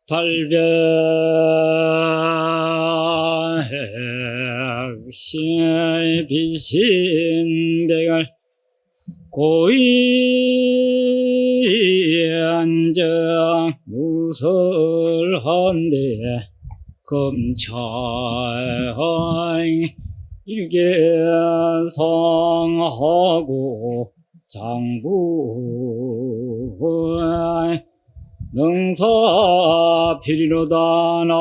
발변핵시 비신대갈 고위안정 무설한데 검찰 일개성하고 장부 능사 필요다 나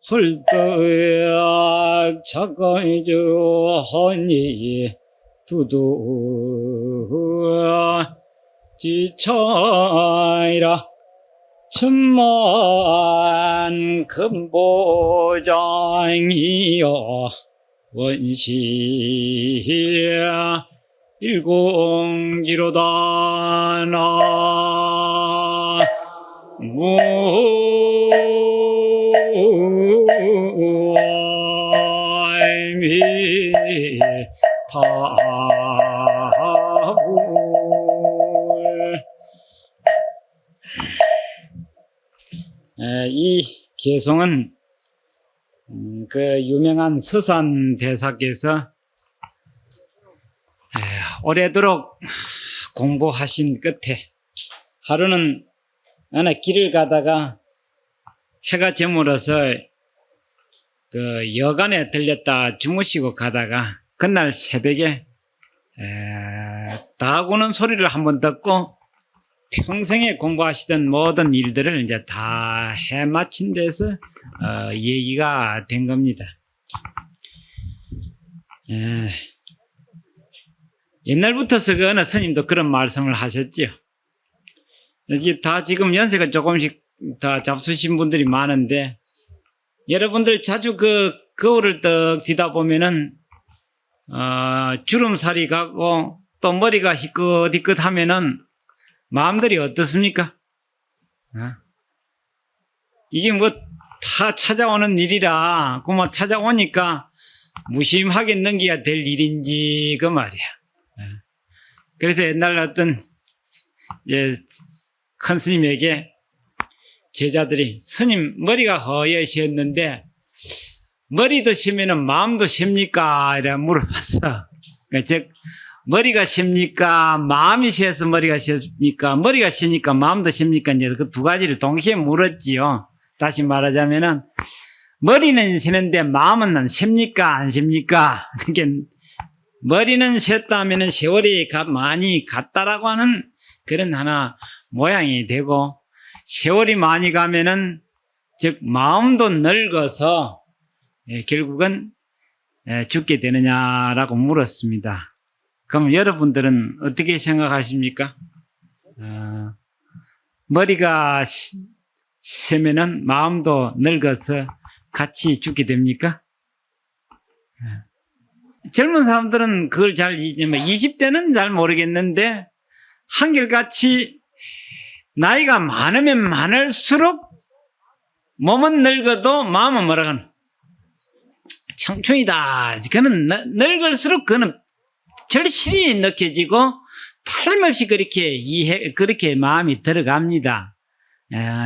헐떡 착가이저 허니 두두 지차이라 천만 금보장이여 원시야 일공지로다 나 이 개송은 그 유명한 서산대사께서 오래도록 공부하신 끝에 하루는 어느 길을 가다가 해가 저물어서 그 여관에 들렸다 주무시고 가다가 그날 새벽에 다구는 소리를 한번 듣고 평생에 공부하시던 모든 일들을 이제 다 해마친 데서 얘기가 된 겁니다. 옛날부터서 그 어느 스님도 그런 말씀을 하셨지요. 여기 다 지금 연세가 조금씩 다 잡수신 분들이 많은데, 여러분들 자주 그 거울을 떡 뒤다 보면은 주름살이 가고 또 머리가 희끗희끗 하면은 마음들이 어떻습니까? 이게 뭐 다 찾아오는 일이라 그만 찾아오니까 무심하게 넘겨야 될 일인지 그 말이야. 그래서 옛날 어떤 큰 스님에게 제자들이 스님 머리가 허여셨는데 머리도 심면은 마음도 쉽니까? 이래 물어봤어. 즉 머리가 쉽니까? 마음이 쉬어서 머리가 쉽니까? 머리가 쉬니까 마음도 쉽니까? 이제 그 두 가지를 동시에 물었지요. 다시 말하자면은 머리는 쉬는데 마음은 쉽니까? 안 쉽니까? 그러니까 머리는 쉬었다면은 세월이 많이 갔다라고 하는 그런 하나 모양이 되고, 세월이 많이 가면은 즉 마음도 늙어서 결국은 죽게 되느냐라고 물었습니다. 그럼 여러분들은 어떻게 생각하십니까? 머리가 쉬면은 마음도 늙어서 같이 죽게 됩니까? 젊은 사람들은 그걸 잘 20대는 잘 모르겠는데 한결같이 나이가 많으면 많을수록 몸은 늙어도 마음은 뭐라고 하나? 청춘이다. 그는 늙을수록 그는 절실히 느껴지고 틀림없이 그렇게 마음이 들어갑니다.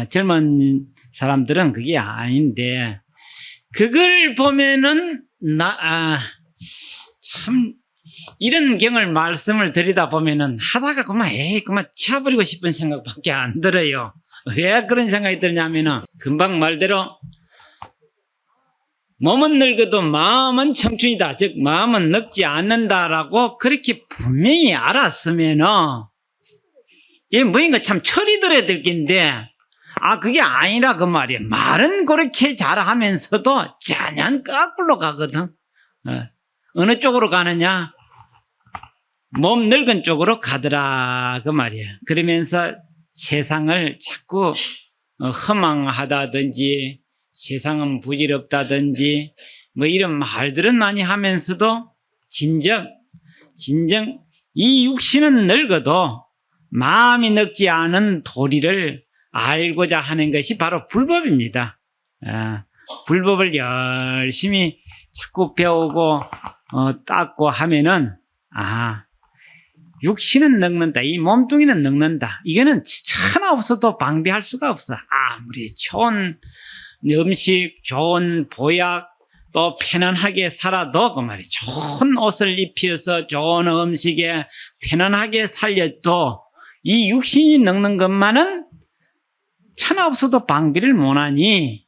젊은 사람들은 그게 아닌데, 그걸 보면은 참 이런 경을 말씀을 드리다 보면은 하다가 그만 치워버리고 싶은 생각밖에 안 들어요. 왜 그런 생각이 드냐면은 금방 말대로 몸은 늙어도 마음은 청춘이다. 즉 마음은 늙지 않는다라고 그렇게 분명히 알았으면은 이게 뭐인가 참 철이 들어야 될 긴데, 그게 아니라 그 말이에요. 말은 그렇게 잘하면서도 전혀 거꾸로 가거든. 어느 쪽으로 가느냐? 몸 늙은 쪽으로 가더라 그 말이에요. 그러면서 세상을 자꾸 허망하다든지 세상은 부질없다든지 뭐 이런 말들은 많이 하면서도 진정 이 육신은 늙어도 마음이 늙지 않은 도리를 알고자 하는 것이 바로 불법입니다. 불법을 열심히 자꾸 배우고 닦고 하면은 육신은 늙는다. 이 몸뚱이는 늙는다. 이거는 하나 없어도 방비할 수가 없어. 아무리 좋은 음식, 좋은 보약, 또 편안하게 살아도 그 말이 좋은 옷을 입혀서 좋은 음식에 편안하게 살려도 이 육신이 늙는 것만은 하나 없어도 방비를 못하니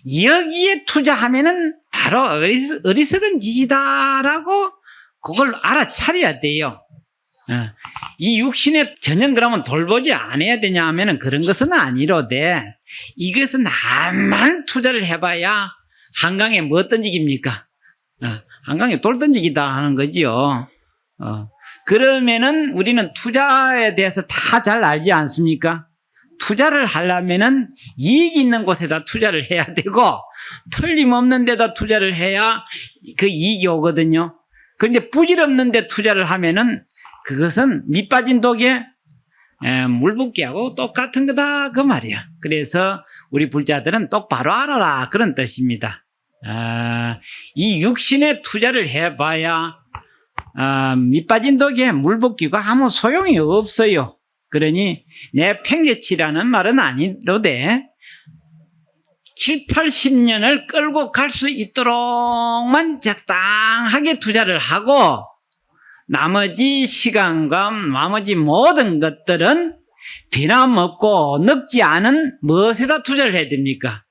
여기에 투자하면은 바로 어리석은 짓이다라고 그걸 알아차려야 돼요. 이 육신에 전혀 그러면 돌보지 않아야 되냐 하면은 그런 것은 아니로되 이것은 나만 투자를 해봐야 한강에 뭐 던지기입니까? 한강에 돌 던지기다 하는 거지요. 그러면은 우리는 투자에 대해서 다 잘 알지 않습니까? 투자를 하려면은 이익이 있는 곳에다 투자를 해야 되고 틀림없는 데다 투자를 해야 그 이익이 오거든요. 그런데 부질없는 데 투자를 하면은 그것은 밑빠진 독에 물 붓기하고 똑같은 거다 그 말이야. 그래서 우리 불자들은 똑바로 알아라 그런 뜻입니다. 이 육신에 투자를 해봐야 밑빠진 독에 물 붓기가 아무 소용이 없어요. 그러니 내 팽개치라는 말은 아니로되 7, 80년을 끌고 갈 수 있도록만 적당하게 투자를 하고 나머지 시간과 나머지 모든 것들은 변함없고 늙지 않은 무엇에다 투자를 해야 됩니까?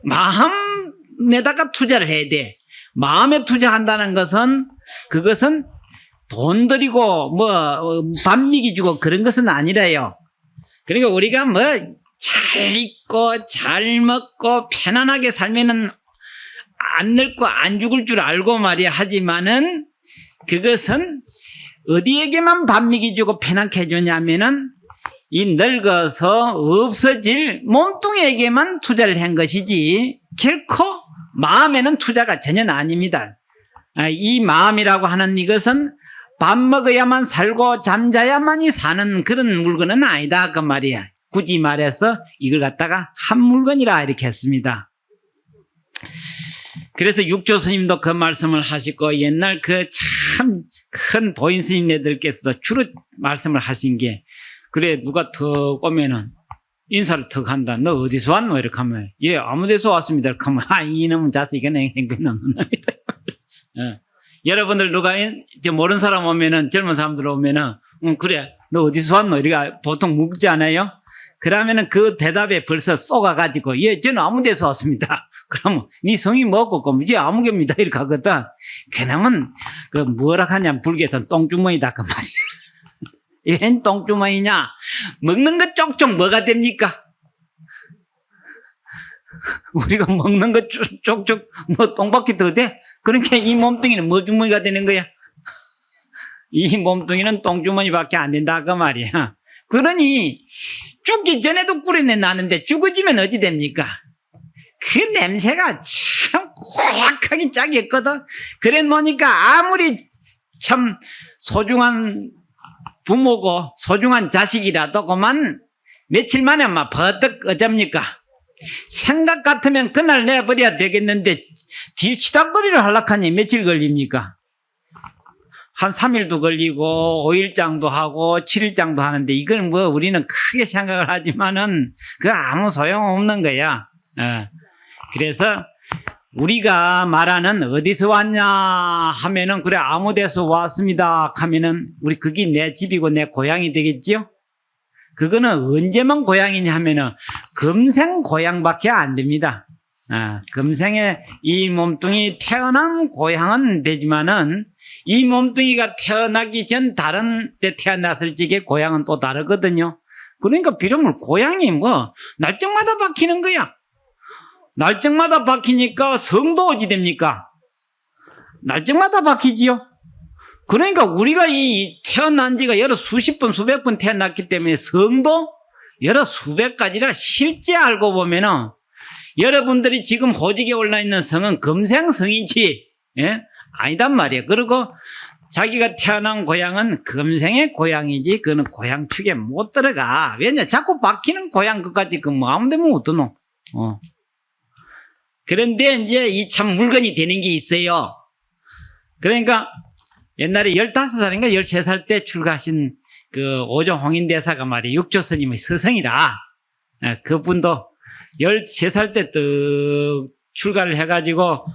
마음에다가 투자를 해야 돼. 마음에 투자한다는 것은 그것은 돈 들이고 밥 미기 주고 그런 것은 아니라요. 그러니까 우리가 잘 입고 잘 먹고 편안하게 살면은 안 늙고 안 죽을 줄 알고 말이야 하지만은 그것은 어디에게만 밥 미기 주고 편하게 해주냐면은 이 늙어서 없어질 몸뚱이에게만 투자를 한 것이지 결코 마음에는 투자가 전혀 아닙니다. 이 마음이라고 하는 이것은 밥 먹어야만 살고 잠자야만이 사는 그런 물건은 아니다 그 말이야. 굳이 말해서 이걸 갖다가 한 물건이라 이렇게 했습니다. 그래서 육조 스님도 그 말씀을 하시고 옛날 그 참 큰 도인 스님네들께서도 주로 말씀을 하신 게 그래 누가 더 오면은 인사를 턱 한다. 너 어디서 왔노? 이렇게 하면 예 아무 데서 왔습니다. 이렇게 하면 이놈은 자식 이건 행패 넘는 놈이다. 여러분들 누가 이제 모르는 사람 오면은 젊은 사람들 오면은 그래 너 어디서 왔노? 이렇게 보통 묻지 않아요? 그러면은 그 대답에 벌써 쏘가가지고 예 저는 아무 데서 왔습니다. 그러면 네 성이 뭐고 그럼 이제 아무개입니다 이렇게 하거든. 그놈은 그 뭐라 하냐면 불교에서는 똥주머니다 그 말이야. 웬 똥주머니냐? 먹는 것 쪽쪽 뭐가 됩니까? 우리가 먹는 것 쪽쪽 뭐 똥밖에 더 돼? 그러니까 이 몸뚱이는 뭐 주머니가 되는 거야? 이 몸뚱이는 똥주머니밖에 안 된다 그 말이야. 그러니 죽기 전에도 꿀이내 나는데 죽어지면 어찌 됩니까? 그 냄새가 참 고약하게 짝이었거든. 그래 놓으니까 아무리 참 소중한 부모고 소중한 자식이라도 그만 며칠 만에 막 버떡 어쩝니까? 생각 같으면 그날 내버려야 되겠는데 딜치닥거리를 하려하니 며칠 걸립니까? 한 3일도 걸리고 5일장도 하고 7일장도 하는데 이걸 뭐 우리는 크게 생각을 하지만은 그 아무 소용없는 거야. 그래서 우리가 말하는 어디서 왔냐 하면은 그래 아무 데서 왔습니다 하면은 우리 그게 내 집이고 내 고향이 되겠지요? 그거는 언제만 고향이냐 하면은 금생 고향밖에 안 됩니다. 금생에 이 몸뚱이 태어난 고향은 되지만은 이 몸뚱이가 태어나기 전 다른 데 태어났을 적에 고향은 또 다르거든요. 그러니까 비로물 고향이 뭐 날짜마다 바뀌는 거야. 날짜마다 바뀌니까 성도 어찌 됩니까? 날짜마다 바뀌지요. 그러니까 우리가 이 태어난 지가 여러 수십 번 수백 번 태어났기 때문에 성도 여러 수백 가지라 실제 알고 보면은 여러분들이 지금 호직에 올라있는 성은 금생성이지 아니단 말이에요. 그리고 자기가 태어난 고향은 금생의 고향이지 그는 고향 축에 못 들어가. 왜냐 자꾸 바뀌는 고향 그까지 그 뭐 아무데면 어떠노. 그런데 이제 이 참 물건이 되는 게 있어요. 그러니까 옛날에 15살인가 13살 때 출가하신 그 오조 홍인대사가 말이에요. 육조 스님의 스승이라. 그분도 13살 때 떡 출가를 해가지고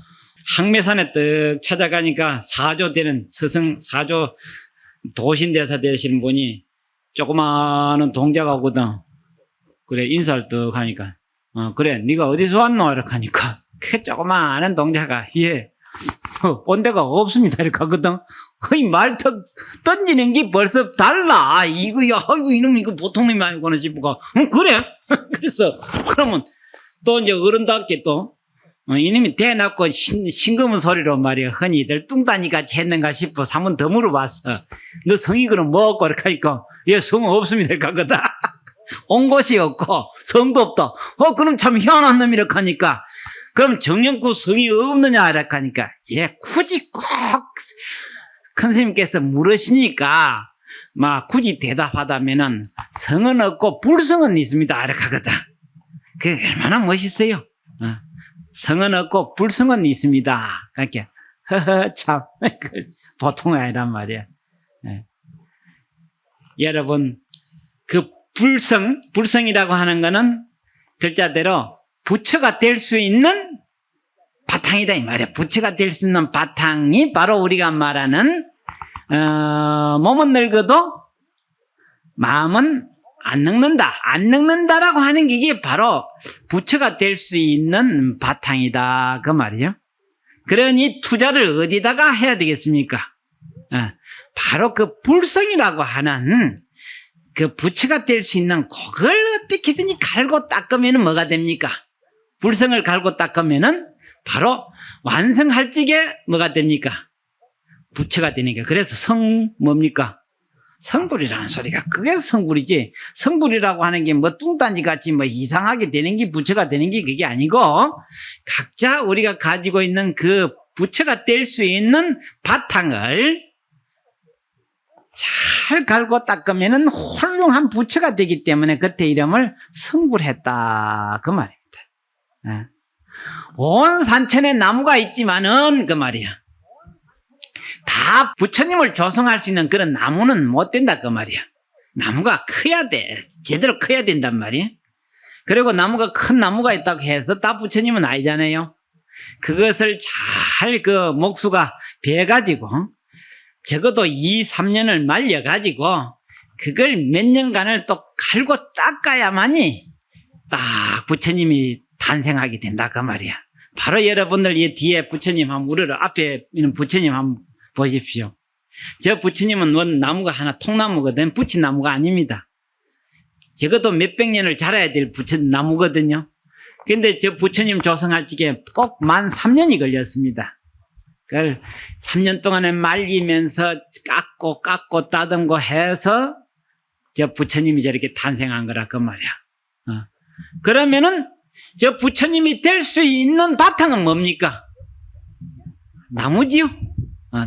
항매산에 떡 찾아가니까 사조 되는 스승, 사조 도신대사 되시는 분이 조그마한 동자가 오거든. 그래, 인사를 떡 하니까, 그래, 네가 어디서 왔노? 이렇게 하니까, 그 조그마한 동자가, 예, 온 데가 없습니다. 이렇게 하거든. 이 말턱 던지는 게 벌써 달라. 이거야, 아이고, 이놈, 이거 보통 놈이 아니구나 싶고, 그래? 그래서, 그러면 또 이제 어른답게 또, 이놈이 대놓고 싱거운 소리로 말이야. 흔히들 뚱따니같이 했는가 싶어서 한 번 더 물어봤어. 너 성이 그럼 뭐고? 이렇게 하니까, 예, 성은 없습니다. 이렇게 하거든. 온 곳이 없고, 성도 없다. 그럼 참 희한한 놈 이렇게 하니까, 그럼 정령구 성이 없느냐? 이렇게 하니까, 예, 굳이 꼭, 큰 스님께서 물으시니까, 굳이 대답하다면은, 성은 없고, 불성은 있습니다. 이렇게 하거든. 그게 얼마나 멋있어요. 성은 없고 불성은 있습니다. 그러니까 참 보통 아니란 말이야. 여러분 그 불성이라고 하는 거는 글자대로 부처가 될 수 있는 바탕이다 이 말이야. 부처가 될 수 있는 바탕이 바로 우리가 말하는 몸은 늙어도 마음은 안 늙는다. 안 늙는다라고 하는 게 이게 바로 부처가 될 수 있는 바탕이다. 그 말이죠. 그러니 투자를 어디다가 해야 되겠습니까? 바로 그 불성이라고 하는 그 부처가 될 수 있는 그걸 어떻게든지 갈고 닦으면 뭐가 됩니까? 불성을 갈고 닦으면은 바로 완성할 적에 뭐가 됩니까? 부처가 되니까. 그래서 성 뭡니까? 성불이라는 소리가 그게 성불이지. 성불이라고 하는 게 뭐 뚱딴지 같이 뭐 이상하게 되는 게 부처가 되는 게 그게 아니고 각자 우리가 가지고 있는 그 부처가 될 수 있는 바탕을 잘 갈고 닦으면은 훌륭한 부처가 되기 때문에 그때 이름을 성불했다 그 말입니다. 온 산천에 나무가 있지만은 그 말이야. 다 부처님을 조성할 수 있는 그런 나무는 못 된다 그 말이야. 나무가 커야 돼. 제대로 커야 된단 말이야. 그리고 나무가 큰 나무가 있다고 해서 다 부처님은 아니잖아요. 그것을 잘 그 목수가 베가지고 적어도 2, 3년을 말려가지고 그걸 몇 년간을 또 갈고 닦아야만이 딱 부처님이 탄생하게 된다 그 말이야. 바로 여러분들 이 뒤에 부처님 한번 우리를 앞에 있는 부처님 한번 보십시오. 저 부처님은 원 나무가 하나 통나무거든. 부치나무가 아닙니다. 적어도 몇백 년을 자라야 될 부처나무거든요. 근데 저 부처님 조성할 적에 꼭 만 3년이 걸렸습니다. 그걸 3년 동안에 말리면서 깎고 따듬고 해서 저 부처님이 저렇게 탄생한 거라 그 말이야. 그러면은 저 부처님이 될 수 있는 바탕은 뭡니까? 나무지요.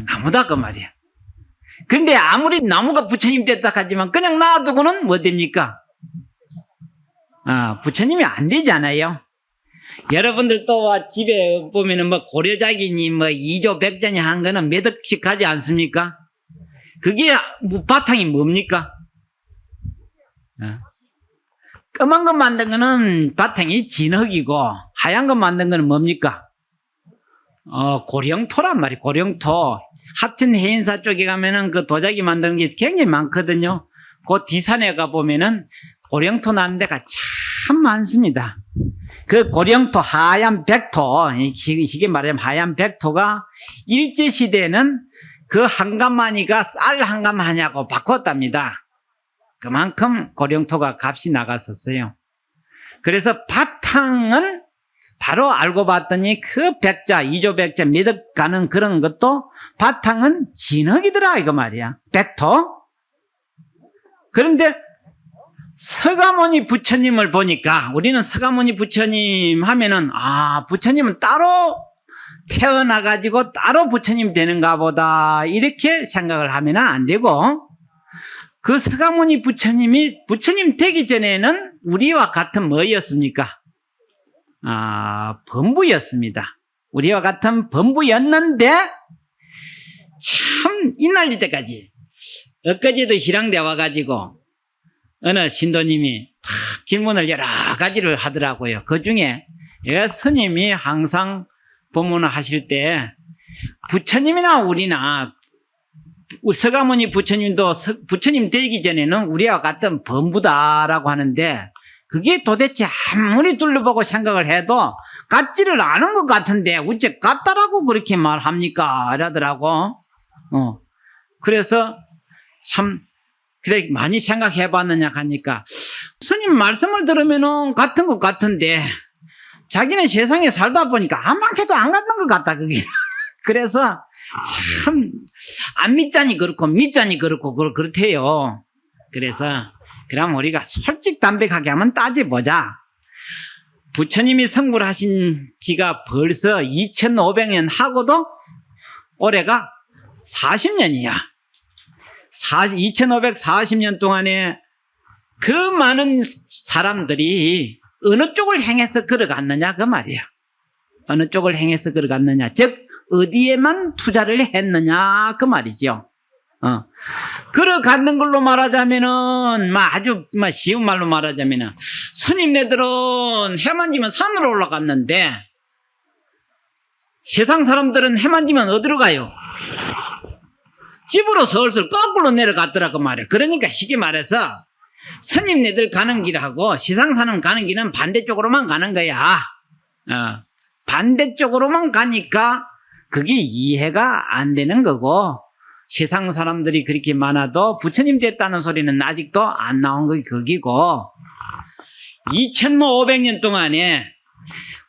나무다 그 말이야. 근데 아무리 나무가 부처님 됐다 하지만 그냥 놔두고는 뭐 됩니까? 부처님이 안 되잖아요. 여러분들 또 집에 보면은 뭐 고려자기니 뭐 이조 백전이 한 거는 몇 억씩 하지 않습니까? 그게 바탕이 뭡니까? 검은 거 만든 거는 바탕이 진흙이고 하얀 거 만든 거는 뭡니까? 고령토란 말이에요. 고령토. 합천 해인사 쪽에 가면은 그 도자기 만드는 게 굉장히 많거든요. 그 뒤산에 가보면은 고령토 나는 데가 참 많습니다. 그 고령토, 하얀 백토, 이게 말하자면 하얀 백토가 일제시대에는 그 한감만이가 쌀 한감하냐고 바꿨답니다. 그만큼 고령토가 값이 나갔었어요. 그래서 바탕은 바로 알고 봤더니 그 백자, 이조 백자 몇억 가는 그런 것도 바탕은 진흙이더라 이거 말이야. 백토. 그런데 서가모니 부처님을 보니까 우리는 서가모니 부처님 하면은 부처님은 따로 태어나가지고 따로 부처님 되는가 보다 이렇게 생각을 하면 안 되고 그 서가모니 부처님이 부처님 되기 전에는 우리와 같은 뭐였습니까? 범부였습니다. 우리와 같은 범부였는데 참 이날리 때까지 엊그제도 희랑대 와가지고 어느 신도님이 탁 질문을 여러 가지를 하더라고요. 그 중에 스님이 항상 법문을 하실 때 부처님이나 우리나 서가모니 부처님도 부처님 되기 전에는 우리와 같은 범부다라고 하는데 그게 도대체 아무리 둘러보고 생각을 해도 같지를 않은 것 같은데 어째 같다라고 그렇게 말합니까? 이러더라고. 그래서 참 그래 많이 생각해 봤느냐 하니까 스님 말씀을 들으면은 같은 것 같은데 자기는 세상에 살다 보니까 아무렇게도 안 같는 것 같다 그게. 그래서 참 안 믿자니 그렇고 믿자니 그렇고 그렇대요. 그래서 그럼 우리가 솔직담백하게 한번 따져보자. 부처님이 성불 하신 지가 벌써 2500년 하고도 올해가 40년이야. 2540년 동안에 그 많은 사람들이 어느 쪽을 행해서 걸어갔느냐 그 말이야. 어느 쪽을 행해서 걸어갔느냐, 즉 어디에만 투자를 했느냐 그 말이죠. 걸어가는 걸로 말하자면은 아주 쉬운 말로 말하자면은 스님네들은 해만 지면 산으로 올라갔는데 세상 사람들은 해만 지면 어디로 가요? 집으로 슬슬 거꾸로 내려갔더라 그 말이야. 그러니까 쉽게 말해서 스님네들 가는 길하고 세상 사람 가는 길은 반대쪽으로만 가는 거야. 반대쪽으로만 가니까 그게 이해가 안 되는 거고, 세상 사람들이 그렇게 많아도 부처님 됐다는 소리는 아직도 안 나온 게 거기고, 2500년 동안에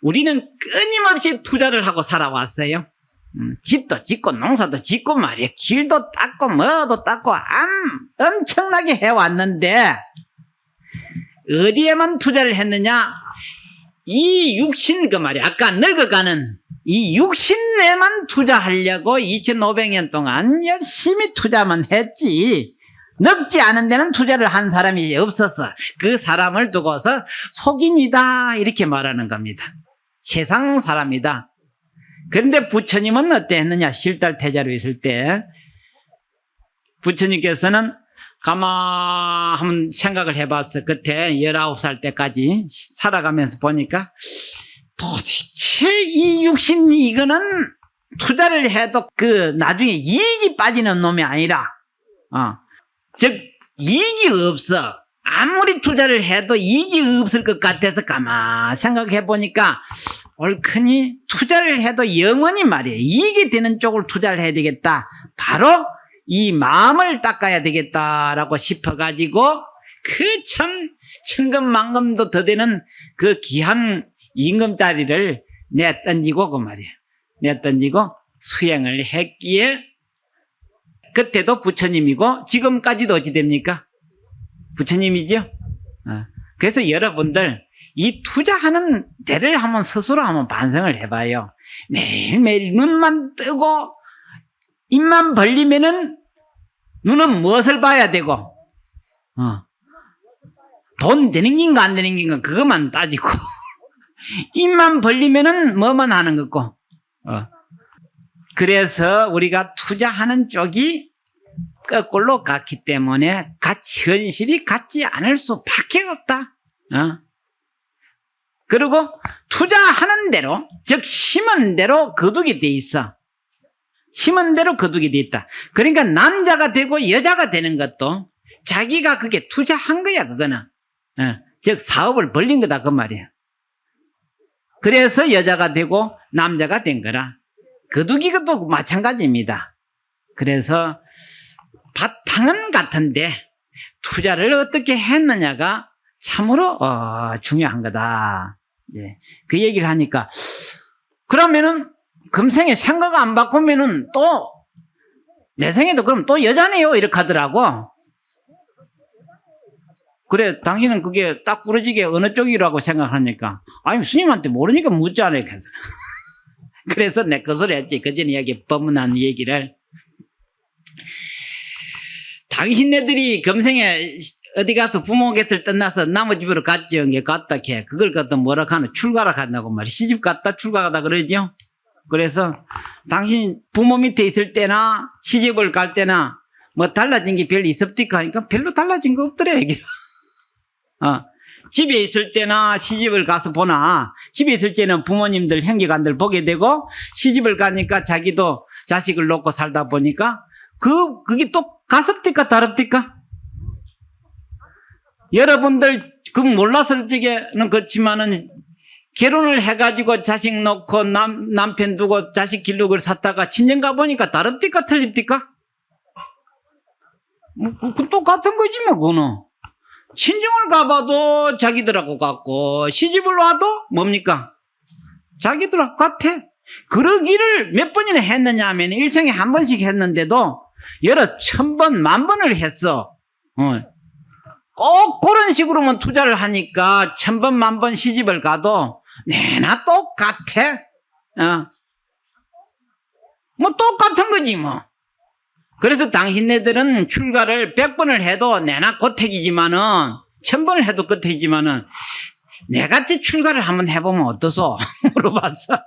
우리는 끊임없이 투자를 하고 살아왔어요. 집도 짓고 농사도 짓고 말이야. 길도 닦고 뭐도 닦고 엄청나게 해왔는데 어디에만 투자를 했느냐? 이 육신 그 말이야. 아까 늙어가는 이 육신에만 투자하려고 2500년 동안 열심히 투자만 했지 늙지 않은 데는 투자를 한 사람이 없어서 그 사람을 두고서 속인이다 이렇게 말하는 겁니다. 세상 사람이다. 그런데 부처님은 어때 했느냐? 실달태자로 있을 때 부처님께서는 가만 한번 생각을 해봤어. 그때 19살 때까지 살아가면서 보니까 도대체 이 육신 이거는 투자를 해도 그 나중에 이익이 빠지는 놈이 아니라 즉 이익이 없어. 아무리 투자를 해도 이익이 없을 것 같아서 가만 생각해 보니까 옳거니 투자를 해도 영원히 말이에요. 이익이 되는 쪽을 투자를 해야 되겠다. 바로 이 마음을 닦아야 되겠다라고 싶어가지고 그 참 천금만금도 더 되는 그 귀한 임금짜리를 내던지고 그 말이에요. 내던지고 수행을 했기에 그때도 부처님이고 지금까지도 어찌 됩니까? 부처님이죠. 그래서 여러분들 이 투자하는 데를 한번 스스로 한번 반성을 해봐요. 매일매일 눈만 뜨고 입만 벌리면은 눈은 무엇을 봐야 되고 돈 되는 긴가 안 되는 긴가 그것만 따지고 입만 벌리면은 뭐만 하는 거고 그래서 우리가 투자하는 쪽이 거꾸로 갔기 때문에 현실이 같지 않을 수밖에 없다. 그리고 투자하는 대로 즉 심은 대로 거두게 돼 있어. 심은 대로 거두게 돼 있다. 그러니까 남자가 되고 여자가 되는 것도 자기가 그게 투자한 거야 그거는. 즉 사업을 벌린 거다 그 말이야. 그래서 여자가 되고 남자가 된 거라. 거두기도 마찬가지입니다. 그래서 바탕은 같은데 투자를 어떻게 했느냐가 참으로 중요한 거다. 예. 그 얘기를 하니까 그러면은 금생에 생각 안 바꾸면은 또 내 생에도 그럼 또 여자네요 이렇게 하더라고. 그래 당신은 그게 딱 부러지게 어느 쪽이라고 생각하니까 아니 스님한테 모르니까 묻잖아요. 그래서 내 것을 했지. 그전에 여기 법문한 얘기를 당신네들이 금생에 어디 가서 부모 곁을 떠나서 남의 집으로 갔죠. 이게 갔다 캐. 그걸 갖다 뭐라 하나 출가라 간다고 말이야. 시집 갔다 출가가다 그러죠. 그래서 당신 부모 밑에 있을 때나 시집을 갈 때나 뭐 달라진 게 별로 있었디까 하니까 별로 달라진 거 없더래. 얘기를. 집에 있을 때나 시집을 가서 보나 집에 있을 때는 부모님들 형제간들 보게 되고 시집을 가니까 자기도 자식을 놓고 살다 보니까 그게 또 가섭디까 다릅디까? 여러분들 그 몰랐을 적에는 그렇지만은 결혼을 해가지고 자식 놓고 남편 두고 자식 길룩을 샀다가 친정 가보니까 다릅디까 틀립디까? 뭐 똑같은 거지 뭐 그거는. 친정을 가봐도 자기들하고 같고 시집을 와도 뭡니까? 자기들하고 같아. 그러기를 몇 번이나 했느냐 하면 일생에 한 번씩 했는데도 여러 천번 만번을 했어. 꼭 그런 식으로만 투자를 하니까 천번 만번 시집을 가도 내나 똑같아. 뭐 똑같은 거지 뭐. 그래서 당신네들은 출가를 100번을 해도 내나 고택이지만은 1000번을 해도 고택이지만은 내같이 출가를 한번 해보면 어떠소? 물어봤어.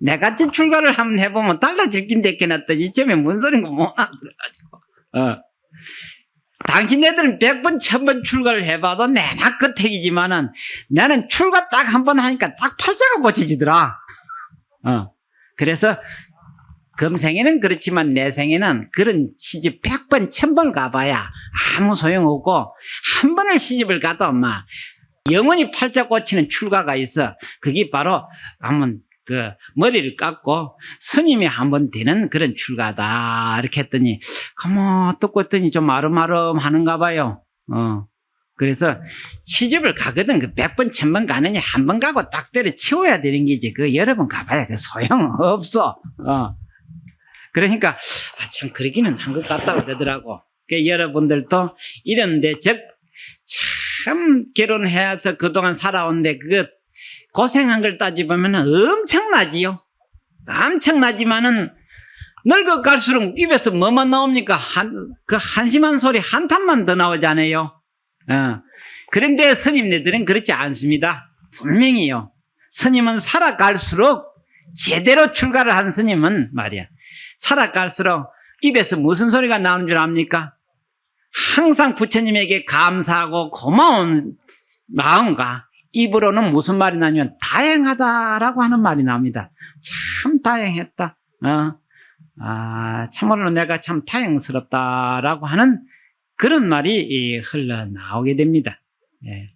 내같이 출가를 한번 해보면 달라질 긴 됐겠났더니 이쯤에 뭔 소린가 못 알아들어가지고. 당신네들은 100번, 1000번 출가를 해봐도 내나 고택이지만은 나는 출가 딱 한 번 하니까 딱 팔자가 고쳐지더라. 그래서 금생에는 그렇지만 내 생에는 그런 시집 100번, 1000번 가봐야 아무 소용없고 한 번을 시집을 가도 엄마 영원히 팔자 꽂히는 출가가 있어. 그게 바로 한번 그 머리를 깎고 스님이 한번 되는 그런 출가다. 이렇게 했더니 가만 듣고 했더니 좀 아름아름 하는가 봐요. 그래서 시집을 가거든. 그 100번, 1000번 가느니 한 번 가고 딱 때려 치워야 되는 게지. 그 여러 번 가봐야 그 소용없어. 그러니까 참 그러기는 한 것 같다고 그러더라고. 그러니까 여러분들도 이런데 참 결혼해서 그동안 살아온데 그거 고생한 걸 따지보면 엄청나지요. 엄청나지만은 늙어갈수록 입에서 뭐만 나옵니까? 그 한심한 소리 한 탄만 더 나오잖아요. 그런데 스님네들은 그렇지 않습니다. 분명히요. 스님은 살아갈수록 제대로 출가를 한 스님은 말이야. 살아갈수록 입에서 무슨 소리가 나오는 줄 압니까? 항상 부처님에게 감사하고 고마운 마음과 입으로는 무슨 말이 나냐면 다행하다라고 하는 말이 나옵니다. 참 다행했다. 참으로 내가 참 다행스럽다라고 하는 그런 말이 흘러나오게 됩니다. 예.